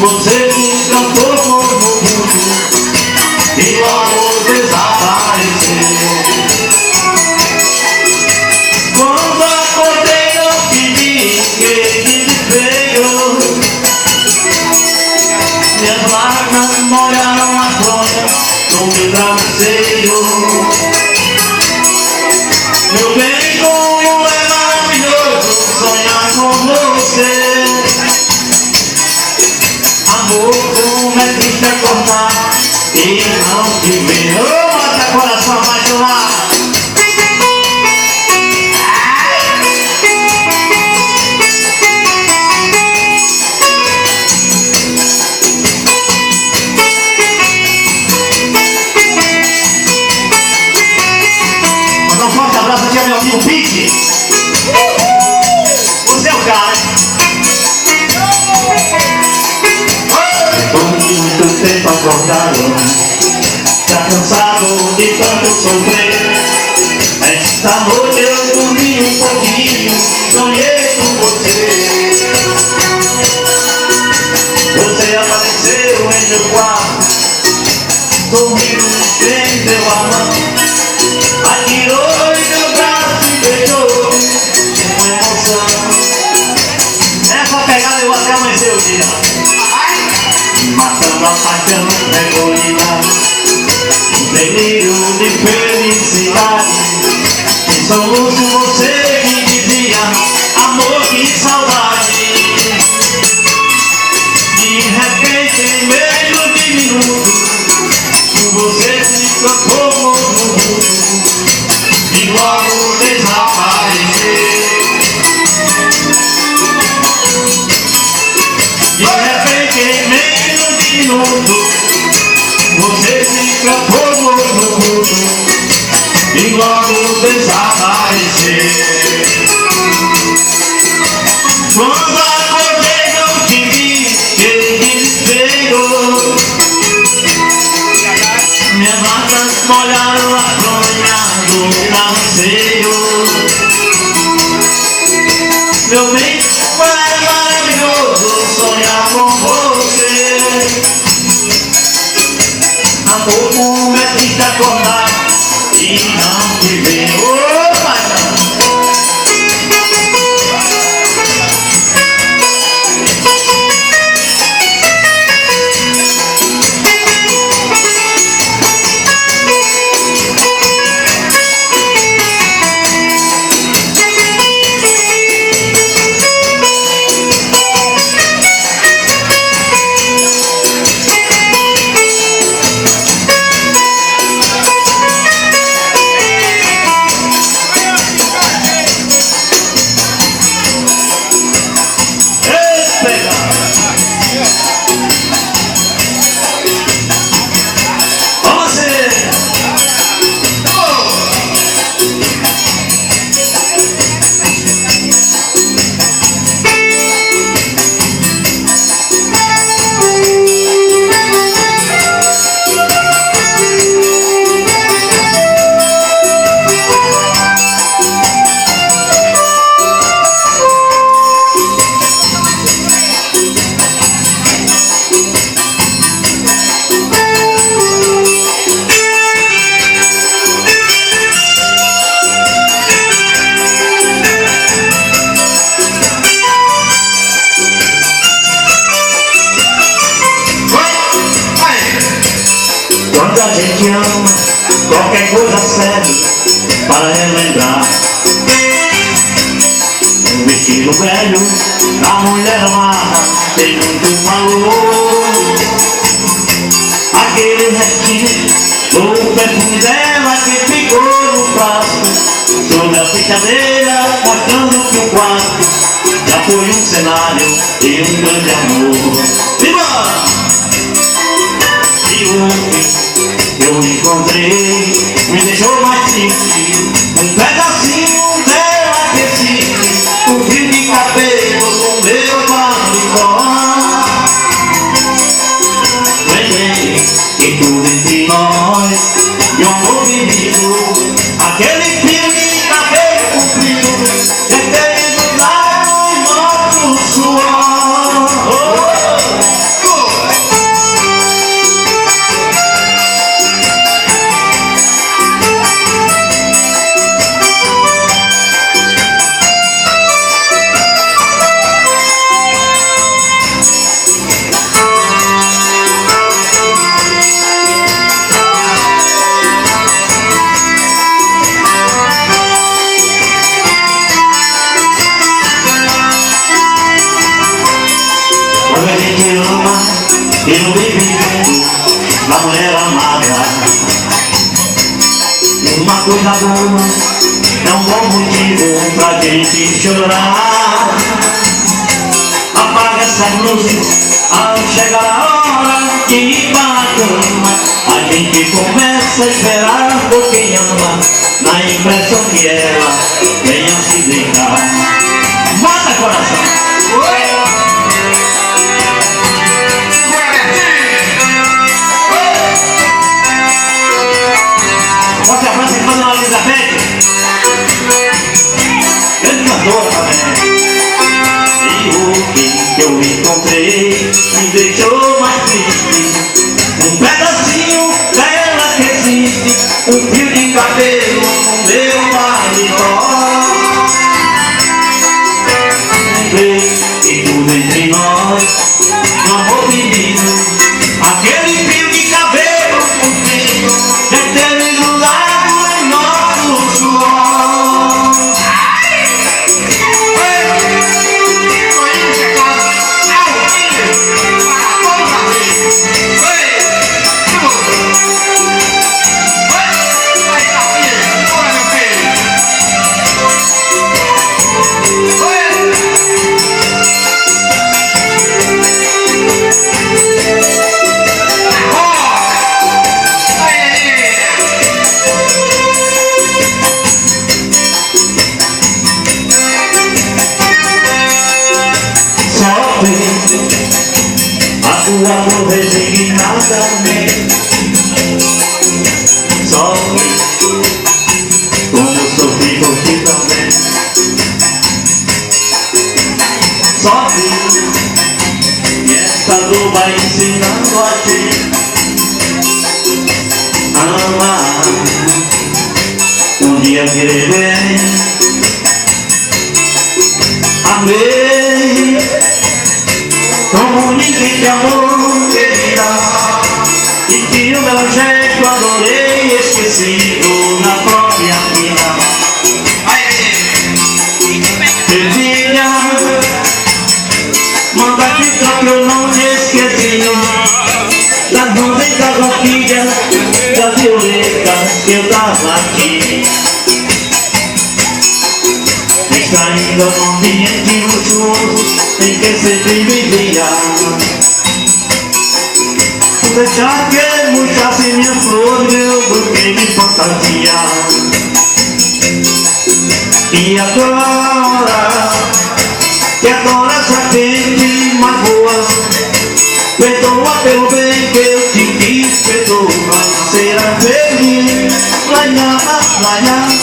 Você se transformou no mundo e logo desapareceu. Quando acordei não te vi, que desespero. Minhas lágrimas molharam a fronha no meu travesseiro. Meu bem, como é maravilhoso sonhar com você. Amor, como é triste acordar e não te ver. Oh, mata coração, vai chorar. Manda um forte abraço aqui ao meu amigo Pete. Você é o cara. Muito tempo acordado, já cansado de tanto sofrer. Esta noite eu dormi um pouquinho, sonhei com você. Você apareceu em meu quarto, sorrindo em meu amor. Atirou em meu braço e beijou com emoção. Nessa pegada eu até amanhecer o dia. Matando a paixão recolhida, um delírio de felicidade. Em soluço você me dizia, amor, que saudade. De repente, em menos de minutos, você se transformou no mundo e logo desapareceu. De repente, em menos de minutos, você se transformou no mundo e logo desapareceu. Quando acordei não te vi, que desespero. Minhas lágrimas molharam a fronha do travesseiro. Meu bem, é maravilhoso sonhar com você. Amor, como é triste acordar e não te ver. Oh, paixão! Quando a gente ama, qualquer coisa serve para relembrar. Um vestido velho da mulher amada tem muito valor. Aquele restinho do perfume dela que ficou no frasco sobre a picadeira, mostrando que o quarto já foi um cenário de um grande amor. Viva! E ontem eu encontrei, me deixou mais triste, um pedacinho dela aquecido, um fio de cabelo com meu paletó. Lembrei que tudo entre nós, de um amor vivido, aquele fio de cabelo comprido, deteve nos lábios nosso suor. gente ama e não vive vivendo da mulher amada. Uma coisa boa é um bom motivo pra gente chorar. Apaga essas luzes ao chegar a hora de ir para a cama. A gente começa a esperar por quem ama, na impressão que ela venha se deitar. Mata coração! Forte abraço aqui para a Elizabeth, grande cantora também. E o que eu encontrei me deixou mais triste. Um pedacinho dela que existe, um fio de cabelo no meu paletó. Lembrei que tudo entre nós, no amor menino, aquele fio de cabelo comprido deve ter me grudado em nosso suor. A tua amor resignadamente sofre como sofri por ti também. Sofre e esta dor vai ensinando a ti a amar. Um dia querer bem, amei como ninguém te amou, querida, e que o meu jeito adorei, esquecido na própria vida. Filha, manda ficar que eu não te esqueci das nuvens, das orquídeas, das violetas que eu dava aqui. Extraindo um ambiente luxuoso em que sempre vivia. Deixar que murchasse minha flor, meu buquê de fantasia. E agora, que agora já tem magoas, perdoa pelo bem que eu te fiz, perdoa, será feliz. Lá, lá, lá, lá.